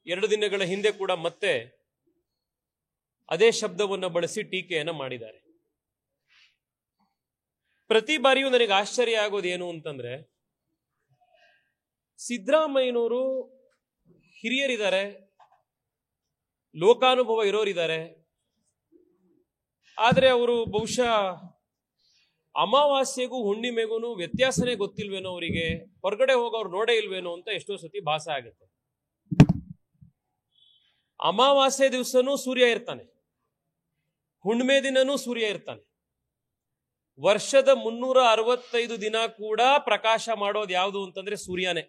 2 ದಿನಗಳ ಹಿಂದೆ ಕೂಡ ಮತ್ತೆ ಅದೇ ಶಬ್ದವನ್ನು ಬಳಸಿ ಟೀಕೆಯನ್ನು ಮಾಡಿದ್ದಾರೆ. ಪ್ರತಿ ಬಾರಿಯೂ ನನಗೆ ಆಶ್ಚರ್ಯ ಆಗೋದೇನು ಅಂತಂದ್ರೆ, ಸಿದ್ದರಾಮಯ್ಯನವರು ಹಿರಿಯರಿದ್ದಾರೆ, ಲೋಕಾನುಭವ ಇರೋರಿದ್ದಾರೆ, ಆದರೆ ಅವರು ಬಹುಶಃ ಅಮಾವಾಸ್ಯೆಗೂ ಹುಣ್ಣಿಮೆಗೂ ವ್ಯತ್ಯಾಸನೇ ಗೊತ್ತಿಲ್ವೇನೋ, ಅವರಿಗೆ ಹೊರಗಡೆ ಹೋಗೋರು ನೋಡೇ ಇಲ್ವೇನೋ ಅಂತ ಎಷ್ಟೋ ಸತಿ ಭಾಸ ಆಗುತ್ತೆ. ಅಮಾವಾಸ್ಯೆ ದಿವಸನೂ ಸೂರ್ಯ ಇರ್ತಾನೆ, ಹುಣ್ಣಿಮೆ ದಿನನೂ ಸೂರ್ಯ ಇರ್ತಾನೆ. ವರ್ಷದ 365 ದಿನ ಕೂಡ ಪ್ರಕಾಶ ಮಾಡೋದು ಯಾವುದು ಅಂತಂದ್ರೆ ಸೂರ್ಯನೇ.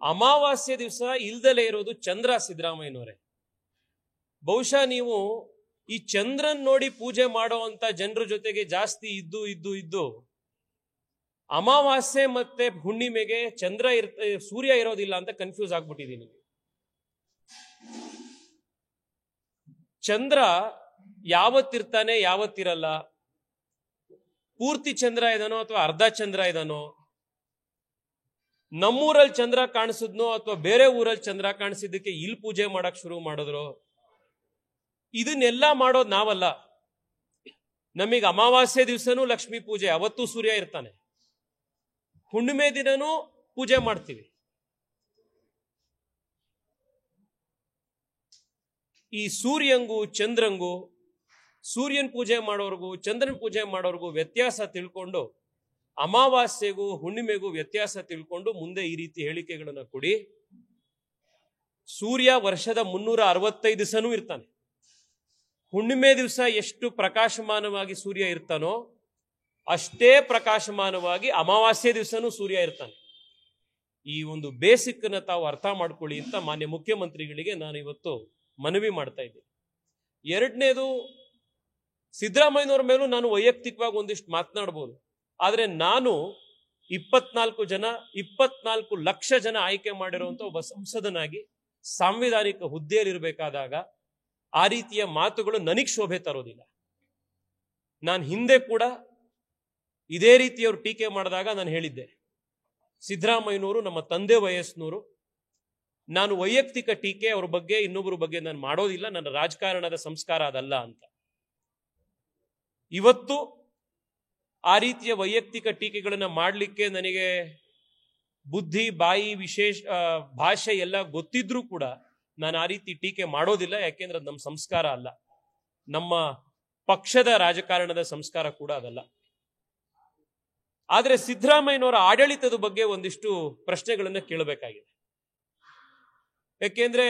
ಅಮಾವಾಸ್ಯೆ ದಿವಸ ಇಲ್ದಲೇ ಇರೋದು ಚಂದ್ರ. ಸಿದ್ದರಾಮಯ್ಯನವರೇ, ಬಹುಶಃ ನೀವು ಈ ಚಂದ್ರನ್ ನೋಡಿ ಪೂಜೆ ಮಾಡೋ ಅಂತ ಜನರ ಜೊತೆಗೆ ಜಾಸ್ತಿ ಇದ್ದು ಅಮಾವಾಸ್ಯೆ ಮತ್ತೆ ಹುಣ್ಣಿಮೆಗೆ ಸೂರ್ಯ ಇರೋದಿಲ್ಲ ಅಂತ ಕನ್ಫ್ಯೂಸ್ ಆಗ್ಬಿಟ್ಟಿದ್ದೀನಿ. ಚಂದ್ರ ಯಾವತ್ತಿರ್ತಾನೆ ಯಾವತ್ತಿರಲ್ಲ, ಪೂರ್ತಿ ಚಂದ್ರ ಇದಾನೋ ಅಥವಾ ಅರ್ಧ ಚಂದ್ರ ಇದಾನೋ, ನಮ್ಮೂರಲ್ಲಿ ಚಂದ್ರ ಕಾಣಿಸಿದ್ನೋ ಅಥವಾ ಬೇರೆ ಊರಲ್ಲಿ ಚಂದ್ರ ಕಾಣಿಸಿದ್ದಕ್ಕೆ ಇಲ್ಲಿ ಪೂಜೆ ಮಾಡಕ್ ಶುರು ಮಾಡಿದ್ರು, ಇದನ್ನೆಲ್ಲ ಮಾಡೋದು ನಾವಲ್ಲ. ನಮಗೆ ಅಮಾವಾಸ್ಯೆ ದಿವಸನೂ ಲಕ್ಷ್ಮೀ ಪೂಜೆ, ಅವತ್ತು ಸೂರ್ಯ ಇರ್ತಾನೆ, ಹುಣ್ಣಿಮೆ ದಿನನೂ ಪೂಜೆ ಮಾಡ್ತೀವಿ. ಈ ಸೂರ್ಯಂಗೂ ಚಂದ್ರಂಗೂ, ಸೂರ್ಯನ್ ಪೂಜೆ ಮಾಡೋರ್ಗೂ ಚಂದ್ರನ್ ಪೂಜೆ ಮಾಡೋರ್ಗೂ ವ್ಯತ್ಯಾಸ ತಿಳ್ಕೊಂಡು, ಅಮಾವಾಸ್ಯೆಗೂ ಹುಣ್ಣಿಮೆಗೂ ವ್ಯತ್ಯಾಸ ತಿಳ್ಕೊಂಡು ಮುಂದೆ ಈ ರೀತಿ ಹೇಳಿಕೆಗಳನ್ನು ಕೊಡಿ. ಸೂರ್ಯ ವರ್ಷದ 365 ದಿವಸನೂ ಇರ್ತಾನೆ. ಹುಣ್ಣಿಮೆ ದಿವಸ ಎಷ್ಟು ಪ್ರಕಾಶಮಾನವಾಗಿ ಸೂರ್ಯ ಇರ್ತಾನೋ ಅಷ್ಟೇ ಪ್ರಕಾಶಮಾನವಾಗಿ ಅಮಾವಾಸ್ಯೆ ದಿವಸನೂ ಸೂರ್ಯ ಇರ್ತಾನೆ. ಈ ಒಂದು ಬೇಸಿಕ್ ನ ತಾವು ಅರ್ಥ ಮಾಡ್ಕೊಳ್ಳಿ ಅಂತ ಮಾನ್ಯ ಮುಖ್ಯಮಂತ್ರಿಗಳಿಗೆ ನಾನು ಇವತ್ತು ಮನವಿ ಮಾಡ್ತಾ ಇದ್ದೀನಿ. ಎರಡನೇದು, ಸಿದ್ದರಾಮಯ್ಯನವ್ರ ಮೇಲೂ ನಾನು ವೈಯಕ್ತಿಕವಾಗಿ ಒಂದಿಷ್ಟು ಮಾತನಾಡ್ಬೋದು, ಆದರೆ ನಾನು 24 ಲಕ್ಷ ಜನ ಆಯ್ಕೆ ಮಾಡಿರುವಂತ ಒಬ್ಬ ಸಂಸದನಾಗಿ ಸಾಂವಿಧಾನಿಕ ಹುದ್ದೆಯಲ್ಲಿರಬೇಕಾದಾಗ ಆ ರೀತಿಯ ಮಾತುಗಳು ನನಗೆ ಶೋಭೆ ತರೋದಿಲ್ಲ. ನಾನು ಹಿಂದೆ ಕೂಡ ಇದೇ ರೀತಿಯವರು ಟೀಕೆ ಮಾಡಿದಾಗ ನಾನು ಹೇಳಿದ್ದೆ, ಸಿದ್ದರಾಮಯ್ಯನವರು ನಮ್ಮ ತಂದೆ ವಯಸ್ಸಿನವರು, ನಾನು ವೈಯಕ್ತಿಕ ಟೀಕೆ ಅವ್ರ ಬಗ್ಗೆ ಇನ್ನೊಬ್ಬರ ಬಗ್ಗೆ ನಾನು ಮಾಡೋದಿಲ್ಲ, ನನ್ನ ರಾಜಕಾರಣದ ಸಂಸ್ಕಾರ ಅದಲ್ಲ ಅಂತ. ಇವತ್ತು ಆ ರೀತಿಯ ವೈಯಕ್ತಿಕ ಟೀಕೆಗಳನ್ನ ಮಾಡಲಿಕ್ಕೆ ನನಗೆ ಬುದ್ಧಿ, ಬಾಯಿ, ಭಾಷೆ ಎಲ್ಲ ಗೊತ್ತಿದ್ರೂ ಕೂಡ ನಾನು ಆ ರೀತಿ ಟೀಕೆ ಮಾಡೋದಿಲ್ಲ. ಯಾಕೆಂದ್ರೆ ಅದು ನಮ್ಮ ಸಂಸ್ಕಾರ ಅಲ್ಲ, ನಮ್ಮ ಪಕ್ಷದ ರಾಜಕಾರಣದ ಸಂಸ್ಕಾರ ಕೂಡ ಅದಲ್ಲ. ಆದ್ರೆ ಸಿದ್ದರಾಮಯ್ಯನವರ ಆಡಳಿತದ ಬಗ್ಗೆ ಒಂದಿಷ್ಟು ಪ್ರಶ್ನೆಗಳನ್ನ ಕೇಳಬೇಕಾಗಿದೆ. ಯಾಕೆಂದ್ರೆ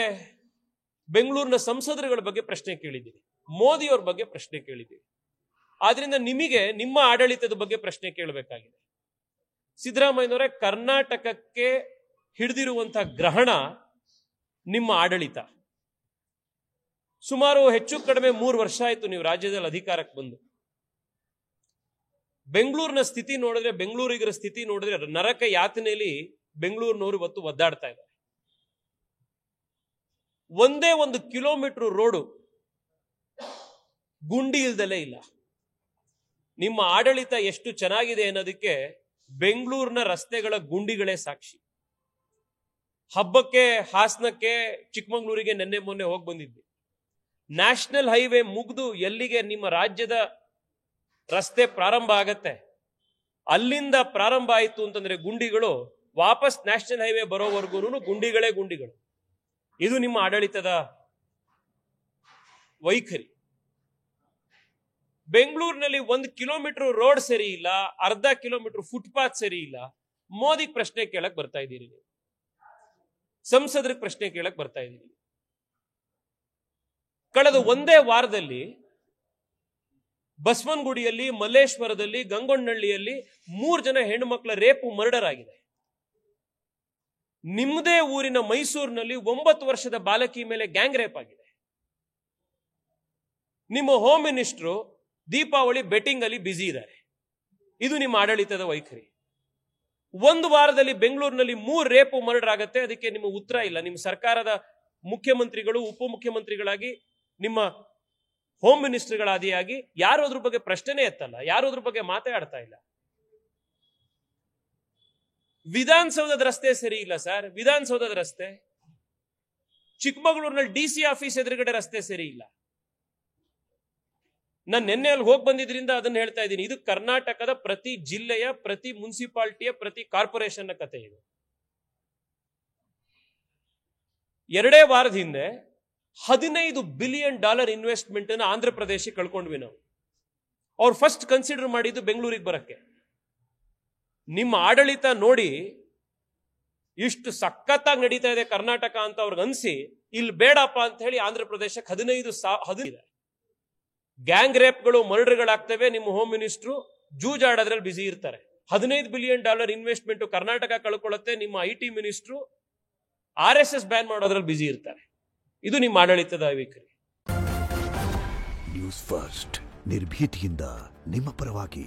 ಬೆಂಗಳೂರಿನ ಸಂಸದರುಗಳ ಬಗ್ಗೆ ಪ್ರಶ್ನೆ ಕೇಳಿದ್ದೀವಿ, ಮೋದಿಯವ್ರ ಬಗ್ಗೆ ಪ್ರಶ್ನೆ ಕೇಳಿದ್ದೀವಿ. ಆದ್ರಿಂದ ನಿಮಗೆ ನಿಮ್ಮ ಆಡಳಿತದ ಬಗ್ಗೆ ಪ್ರಶ್ನೆ ಕೇಳಬೇಕಾಗಿದೆ. ಸಿದ್ದರಾಮಯ್ಯನವರೇ, ಕರ್ನಾಟಕಕ್ಕೆ ಹಿಡಿದಿರುವಂತಹ ಗ್ರಹಣ ನಿಮ್ಮ ಆಡಳಿತ. ಸುಮಾರು ಹೆಚ್ಚು ಕಡಿಮೆ 3 ವರ್ಷ ಆಯ್ತು ನೀವು ರಾಜ್ಯದಲ್ಲಿ ಅಧಿಕಾರಕ್ಕೆ ಬಂದು. ಬೆಂಗಳೂರಿನ ಸ್ಥಿತಿ ನೋಡಿದ್ರೆ, ಬೆಂಗಳೂರಿಗರ ಸ್ಥಿತಿ ನೋಡಿದ್ರೆ ನರಕ ಯಾತನೆಯಲ್ಲಿ ಬೆಂಗಳೂರಿನವರು ಇವತ್ತು ಒದ್ದಾಡ್ತಾ ಇದ್ದಾರೆ. ಒಂದೇ 1 ಕಿಲೋಮೀಟರ್ ರೋಡು ಗುಂಡಿ ಇಲ್ದಲೇ ಇಲ್ಲ. ನಿಮ್ಮ ಆಡಳಿತ ಎಷ್ಟು ಚೆನ್ನಾಗಿದೆ ಅನ್ನೋದಕ್ಕೆ ಬೆಂಗಳೂರಿನ ರಸ್ತೆಗಳ ಗುಂಡಿಗಳೇ ಸಾಕ್ಷಿ. ಹಬ್ಬಕ್ಕೆ ಹಾಸನಕ್ಕೆ, ಚಿಕ್ಕಮಗಳೂರಿಗೆ ನೆನ್ನೆ ಮೊನ್ನೆ ಹೋಗಿ ಬಂದಿದ್ವಿ. ನ್ಯಾಷನಲ್ ಹೈವೇ ಮುಗಿದು ಎಲ್ಲಿಗೆ ನಿಮ್ಮ ರಾಜ್ಯದ ರಸ್ತೆ ಪ್ರಾರಂಭ ಆಗತ್ತೆ, ಅಲ್ಲಿಂದ ಪ್ರಾರಂಭ ಆಯಿತು ಅಂತಂದ್ರೆ ಗುಂಡಿಗಳು, ವಾಪಸ್ ನ್ಯಾಷನಲ್ ಹೈವೇ ಬರೋವರೆಗೂ ಗುಂಡಿಗಳೇ ಗುಂಡಿಗಳು. ಇದು ನಿಮ್ಮ ಆಡಳಿತದ ವೈಖರಿ. ಬೆಂಗಳೂರಿನಲ್ಲಿ 1 ಕಿಲೋಮೀಟರ್ ರೋಡ್ ಸರಿ ಇಲ್ಲ, ಅರ್ಧ ಕಿಲೋಮೀಟರ್ ಫುಟ್ಪಾತ್ ಸರಿ ಇಲ್ಲ. ಮೋದಿಗೆ ಪ್ರಶ್ನೆ ಕೇಳಕ್ ಬರ್ತಾ ಇದ್ದೀರಿ ನೀವು, ಸಂಸದರಿಗೆ ಪ್ರಶ್ನೆ ಕೇಳಕ್ ಬರ್ತಾ ಇದ್ದೀರಿ. ಕಳೆದ ಒಂದೇ ವಾರದಲ್ಲಿ ಬಸವನಗುಡಿಯಲ್ಲಿ, ಮಲ್ಲೇಶ್ವರದಲ್ಲಿ, ಗಂಗೊಣ್ಣಹಳ್ಳಿಯಲ್ಲಿ 3 ಜನ ಹೆಣ್ಣು ಮಕ್ಕಳ ರೇಪು ಮರ್ಡರ್ ಆಗಿದೆ. ನಿಮ್ಮದೇ ಊರಿನ ಮೈಸೂರಿನಲ್ಲಿ 9 ವರ್ಷದ ಬಾಲಕಿ ಮೇಲೆ ಗ್ಯಾಂಗ್ ರೇಪ್ ಆಗಿದೆ. ನಿಮ್ಮ ಹೋಮ್ ಮಿನಿಸ್ಟ್ರು ದೀಪಾವಳಿ ಬೆಟ್ಟಿಂಗ್ ಅಲ್ಲಿ ಬ್ಯುಸಿ ಇದ್ದಾರೆ. ಇದು ನಿಮ್ಮ ಆಡಳಿತದ ವೈಖರಿ. 1 ವಾರದಲ್ಲಿ ಬೆಂಗಳೂರಿನಲ್ಲಿ 3 ರೇಪು ಮರ್ಡರ್ ಆಗತ್ತೆ, ಅದಕ್ಕೆ ನಿಮ್ಮ ಉತ್ತರ ಇಲ್ಲ. ನಿಮ್ಮ ಸರ್ಕಾರದ ಮುಖ್ಯಮಂತ್ರಿಗಳು, ಉಪಮುಖ್ಯಮಂತ್ರಿಗಳಾಗಿ, ನಿಮ್ಮ ಹೋಮ್ ಮಿನಿಸ್ಟರ್ಗಳಾದಿಯಾಗಿ ಯಾರು ಅದ್ರ ಬಗ್ಗೆ ಪ್ರಶ್ನೆನೇ ಎತ್ತಲ್ಲ, ಯಾರು ಅದ್ರ ಬಗ್ಗೆ ಮಾತಾಡ್ತಾ ಇಲ್ಲ. ವಿಧಾನಸೌಧದ ರಸ್ತೆ ಸರಿ ಇಲ್ಲ ಸರ್, ವಿಧಾನಸೌಧದ ರಸ್ತೆ ಚಿಕ್ಕಮಗಳೂರಿನಲ್ಲಿ DC ಆಫೀಸ್ ಎದುರುಗಡೆ ರಸ್ತೆ ಸರಿ ಇಲ್ಲ. ನಾನು ನಿನ್ನೆ ಅಲ್ಲಿ ಹೋಗಿ ಬಂದಿದ್ರಿಂದ ಅದನ್ನ ಹೇಳ್ತಾ ಇದ್ದೀನಿ. ಇದು ಕರ್ನಾಟಕದ ಪ್ರತಿ ಜಿಲ್ಲೆಯ, ಪ್ರತಿ ಮುನ್ಸಿಪಾಲಿಟಿಯ, ಪ್ರತಿ ಕಾರ್ಪೊರೇಷನ್ ಕಥೆ ಇದು. 2 ವಾರದ ಹಿಂದೆ $15 ಬಿಲಿಯನ್ ಇನ್ವೆಸ್ಟ್ಮೆಂಟ್ ಅನ್ನು ಆಂಧ್ರ ಪ್ರದೇಶಕ್ಕೆ ಕಳ್ಕೊಂಡ್ವಿ ನಾವು. ಅವ್ರು ಫಸ್ಟ್ ಕನ್ಸಿಡರ್ ಮಾಡಿದ್ದು ಬೆಂಗಳೂರಿಗೆ ಬರಕ್ಕೆ. ನಿಮ್ಮ ಆಡಳಿತ ನೋಡಿ ಇಷ್ಟು ಸಖತ್ತಾಗಿ ನಡೀತಾ ಇದೆ ಕರ್ನಾಟಕ ಅಂತ ಅವ್ರಿಗೆ ಅನ್ಸಿ ಇಲ್ಲಿ ಬೇಡಪ್ಪ ಅಂತ ಹೇಳಿ ಆಂಧ್ರ ಪ್ರದೇಶಕ್ಕೆ 15 ಗ್ಯಾಂಗ್ ರೇಪ್ಗಳು, ಮರ್ಡರ್ಗಳಾಗ್ತವೆ. ನಿಮ್ಮ ಹೋಮ್ ಮಿನಿಸ್ಟ್ರು ಜೂಜಾಡೋದ್ರಲ್ಲಿ ಬಿಸಿ ಇರ್ತಾರೆ. $15 ಬಿಲಿಯನ್ ಇನ್ವೆಸ್ಟ್ಮೆಂಟ್ ಕರ್ನಾಟಕ ಕಳ್ಕೊಳ್ಳುತ್ತೆ. ನಿಮ್ಮ IT ಮಿನಿಸ್ಟ್ರು RSS ಬ್ಯಾನ್ ಮಾಡೋದ್ರಲ್ಲಿ ಬಿಸಿ ಇರ್ತಾರೆ. ಇದು ನಿಮ್ಮ ಆಡಳಿತದ ವೈಖರಿ. ನ್ಯೂಸ್ ಫಸ್ಟ್, ನಿರ್ಭೀತಿಯಿಂದ ನಿಮ್ಮ ಪರವಾಗಿ.